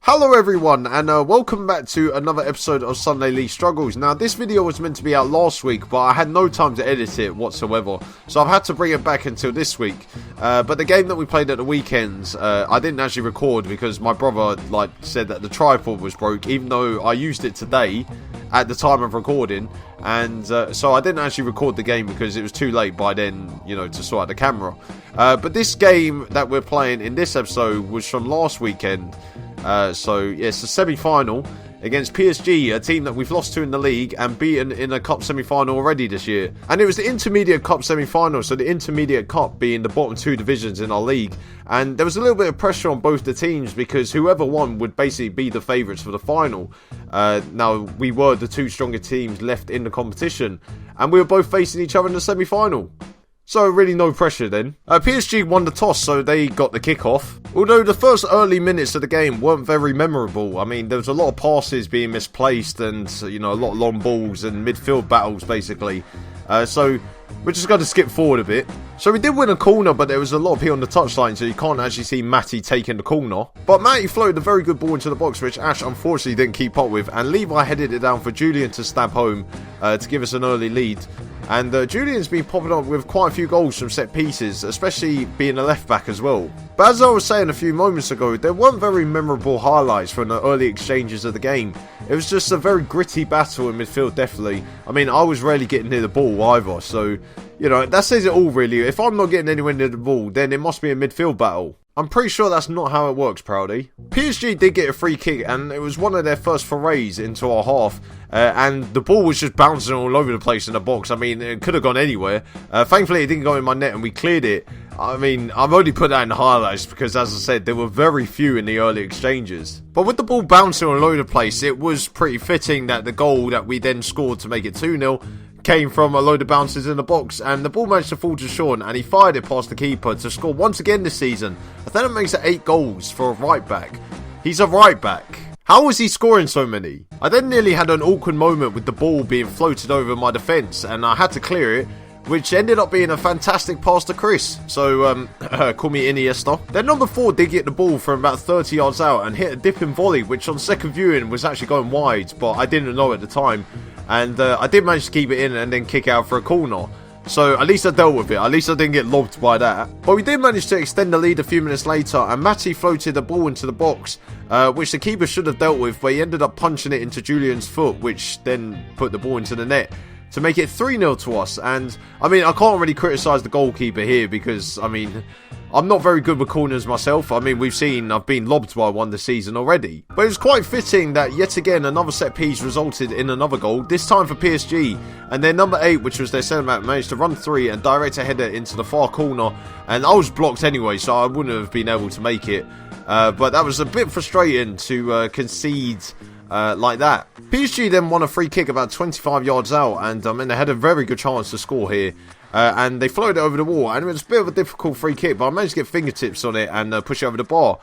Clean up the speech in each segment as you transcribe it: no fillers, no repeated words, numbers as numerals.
Hello everyone, and welcome back to another episode of Sunday League Struggles. Now, this video was meant to be out last week, but I had no time to edit it whatsoever, so I've had to bring it back until this week. But the game that we played at the weekends, I didn't actually record because my brother said that the tripod was broke, even though I used it today at the time of recording. And so I didn't actually record the game because it was too late by then, to sort out the camera. But this game that we're playing in this episode was from last weekend. So it's a semi-final against PSG, a team that we've lost to in the league and beaten in a cup semi-final already this year. And it was the intermediate cup semi-final, so the intermediate cup being the bottom two divisions in our league. And there was a little bit of pressure on both the teams because whoever won would basically be the favourites for the final. Now, we were the two stronger teams left in the competition, and we were both facing each other in the semi-final. So really no pressure then. PSG won the toss, so they got the kickoff. Although the first early minutes of the game weren't very memorable. I mean, there was a lot of passes being misplaced and, a lot of long balls and midfield battles basically. So we're just going to skip forward a bit. So we did win a corner, but there was a lot of people on the touchline, so you can't actually see Matty taking the corner. But Matty floated a very good ball into the box, which Ash unfortunately didn't keep up with. And Levi headed it down for Julian to stab home to give us an early lead. And Julian's been popping up with quite a few goals from set pieces, especially being a left back as well. But as I was saying a few moments ago, there weren't very memorable highlights from the early exchanges of the game. It was just a very gritty battle in midfield, definitely. I mean, I was rarely getting near the ball either, so, that says it all really. If I'm not getting anywhere near the ball, then it must be a midfield battle. I'm pretty sure that's not how it works, Proudy. PSG did get a free kick, and it was one of their first forays into our half. And the ball was just bouncing all over the place in the box. I mean, it could have gone anywhere. Thankfully, it didn't go in my net, and we cleared it. I mean, I've only put that in the highlights because, as I said, there were very few in the early exchanges. But with the ball bouncing all over the place, it was pretty fitting that the goal that we then scored to make it 2-0 came from a load of bounces in the box, and the ball managed to fall to Sean, and he fired it past the keeper to score once again this season. I think it makes it 8 goals for a right back. He's a right back. How was he scoring so many? I then nearly had an awkward moment with the ball being floated over my defence, and I had to clear it, which ended up being a fantastic pass to Chris. So, call me Iniesta. Then number 4 did get the ball from about 30 yards out and hit a dipping volley, which on second viewing was actually going wide, but I didn't know at the time. And I did manage to keep it in and then kick out for a corner. So at least I dealt with it. At least I didn't get lobbed by that. But we did manage to extend the lead a few minutes later, and Matty floated the ball into the box, which the keeper should have dealt with, but he ended up punching it into Julian's foot, which then put the ball into the net to make it 3-0 to us. And I mean, I can't really criticise the goalkeeper here because, I mean, I'm not very good with corners myself. I mean, I've been lobbed by one this season already. But it was quite fitting that yet again another set piece resulted in another goal, this time for PSG. And their number 8, which was their centre-back, managed to run free and direct a header into the far corner. And I was blocked anyway, so I wouldn't have been able to make it. But that was a bit frustrating to concede like that. PSG then won a free kick about 25 yards out, and they had a very good chance to score here. And they floated it over the wall, and it was a bit of a difficult free kick, but I managed to get fingertips on it and push it over the bar.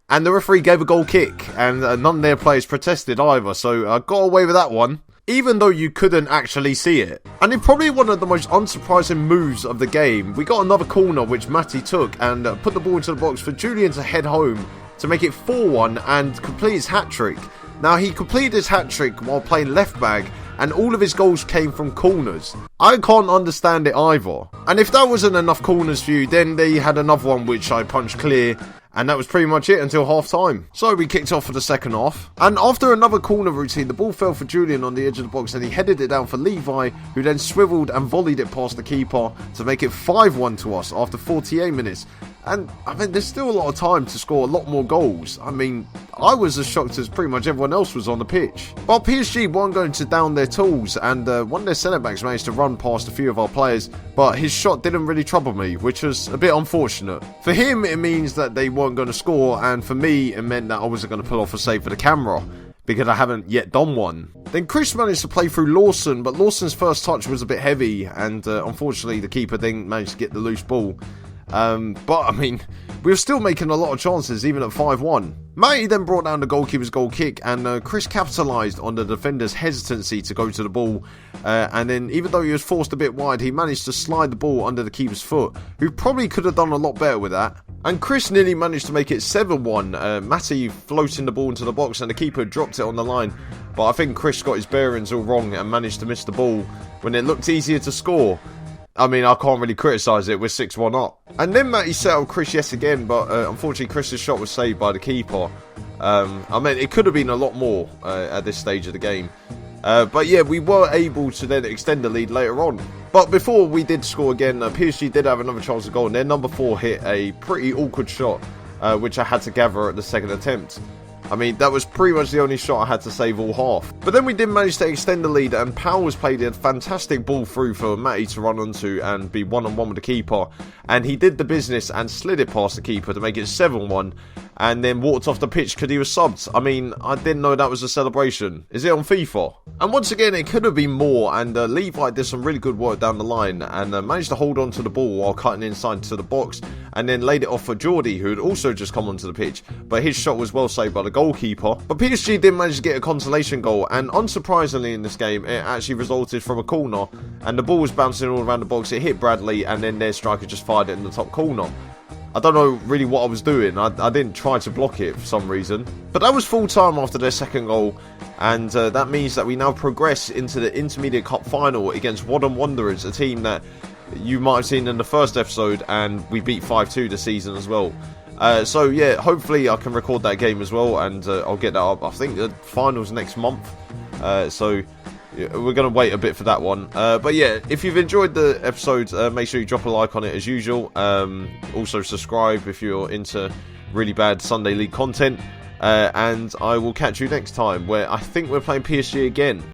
And the referee gave a goal kick, and none of their players protested either, so I got away with that one, even though you couldn't actually see it. And in probably one of the most unsurprising moves of the game, we got another corner which Matty took and put the ball into the box for Julian to head home to make it 4-1 and complete his hat-trick. Now, he completed his hat-trick while playing left back, and all of his goals came from corners. I can't understand it either. And if that wasn't enough corners for you, then they had another one which I punched clear, and that was pretty much it until half time. So we kicked off for the second half, and after another corner routine, the ball fell for Julian on the edge of the box, and he headed it down for Levi, who then swiveled and volleyed it past the keeper to make it 5-1 to us after 48 minutes. And, I mean, there's still a lot of time to score a lot more goals. I mean, I was as shocked as pretty much everyone else was on the pitch. But PSG weren't going to down their tools, and one of their centre-backs managed to run past a few of our players, but his shot didn't really trouble me, which was a bit unfortunate. For him, it means that they weren't going to score, and for me, it meant that I wasn't going to pull off a save for the camera, because I haven't yet done one. Then Chris managed to play through Lawson, but Lawson's first touch was a bit heavy, and unfortunately the keeper didn't manage to get the loose ball. But, I mean, we were still making a lot of chances, even at 5-1. Matty then brought down the goalkeeper's goal kick, and Chris capitalised on the defender's hesitancy to go to the ball. And then, even though he was forced a bit wide, he managed to slide the ball under the keeper's foot, who probably could have done a lot better with that. And Chris nearly managed to make it 7-1. Matty floating the ball into the box and the keeper dropped it on the line. But I think Chris got his bearings all wrong and managed to miss the ball when it looked easier to score. I mean, I can't really criticise it, we're 6-1 up. And then Matty settled Chris yet again, but unfortunately Chris's shot was saved by the keeper. I mean, it could have been a lot more at this stage of the game. But yeah, we were able to then extend the lead later on. But before we did score again, PSG did have another chance of goal, and their number 4 hit a pretty awkward shot, which I had to gather at the second attempt. I mean, that was pretty much the only shot I had to save all half. But then we did manage to extend the lead, and Powell was played a fantastic ball through for Matty to run onto and be one-on-one with the keeper. And he did the business and slid it past the keeper to make it 7-1, and then walked off the pitch because he was subbed. I mean, I didn't know that was a celebration. Is it on FIFA? And once again, it could have been more, and Levi did some really good work down the line, and managed to hold on to the ball while cutting inside to the box, and then laid it off for Geordie, who had also just come onto the pitch, but his shot was well saved by the goalkeeper. But PSG did manage to get a consolation goal, and unsurprisingly in this game, it actually resulted from a corner, and the ball was bouncing all around the box. It hit Bradley, and then their striker just fired it in the top corner. I don't know really what I was doing. I didn't try to block it for some reason. But that was full time after their second goal, and that means that we now progress into the Intermediate Cup final against Wadham Wanderers, a team that you might have seen in the first episode, and we beat 5-2 this season as well. So yeah, hopefully I can record that game as well, and I'll get that up. I think the final's next month, so yeah, we're going to wait a bit for that one. But yeah, if you've enjoyed the episode, make sure you drop a like on it as usual. Also subscribe if you're into really bad Sunday League content. And I will catch you next time, where I think we're playing PSG again.